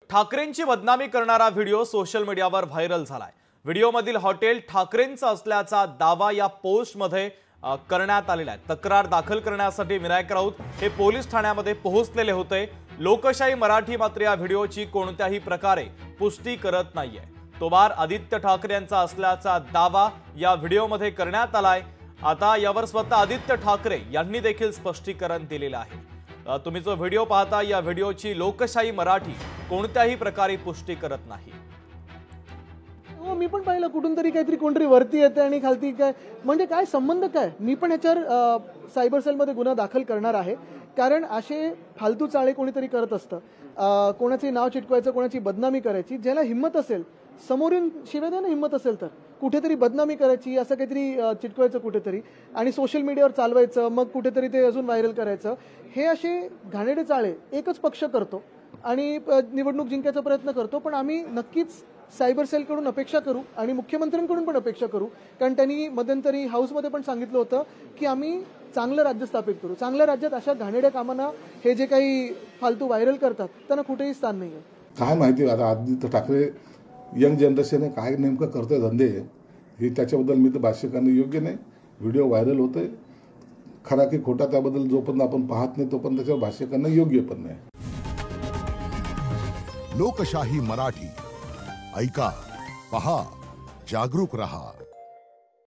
ठाकरेंची बदनामी करणारा व्हिडिओ सोशल मीडियावर व्हायरल झालाय। व्हिडिओमधील हॉटेल ठाकरेंचं असल्याचा दावा या पोस्टमध्ये करण्यात आलेला आहे। तक्रार दाखल करण्यासाठी विनायक राऊत हे पोलीस ठाण्यामध्ये पोहोचलेले होते। लोकशाही मराठी मात्र या व्हिडिओची कोणत्याही प्रकारे पुष्टी करत नाहीये। तो बार आदित्य ठाकरे यांचा असल्याचा दावा या व्हिडिओमध्ये करण्यात आलाय। आता यावर स्वतः आदित्य ठाकरे यांनी देखील स्पष्टीकरण दिलेलं आहे। तुम्ही जो व्हिडिओ पाहता या व्हिडिओची लोकशाही मराठी कोणत्याही प्रकारे पुष्टी करत नाही। मी पण पाहिलं कुठून तरी काहीतरी कोणतरी वरती येते आणि खालती काय म्हणजे काय संबंध काय। मी पण याच्यावर सायबर सेलमध्ये गुन्हा दाखल करणार आहे, कारण असे फालतू चाळे कोणीतरी करत असतं। कोणाचे नाव चिटकवायचं, कोणाची बदनामी करायची, ज्याला हिम्मत असेल समोरून शिवाय द्या ना, हिम्मत असेल तर कुठेतरी बदनामी करायची, असं काहीतरी चिटकवायचं कुठेतरी आणि सोशल मीडियावर चालवायचं, मग कुठेतरी ते अजून व्हायरल करायचं। हे असे घाणेरडे चाळे एकच पक्ष करतो आणि निवडणूक जिंकायचा प्रयत्न करतो। पण आम्ही नक्कीच सायबर सेलकडून अपेक्षा करू आणि मुख्यमंत्र्यांकडून पण अपेक्षा करू, कारण त्यांनी मध्यंतरी हाऊसमध्ये पण सांगितलं होतं की आम्ही चांगलं राज्य स्थापित करू। चांगल्या राज्यात अशा घाणेरड्या कामांना हे जे काही फालतू व्हायरल करतात त्यांना कुठेही स्थान नाही आहे। काय माहिती आता आदित्य ठाकरे यंग जनरेशन काय नेमकं करतोय धंदे हे त्याच्याबद्दल मी तर भाष्य करणं योग्य नाही। व्हिडिओ व्हायरल होतोय, खरा की खोटा त्याबद्दल जोपर्यंत आपण पाहत नाही तोपर्यंत त्याच्यावर भाष्य करणं योग्य पण नाही। लोकशाही मराठी ऐका, पहा, जागरूक रहा।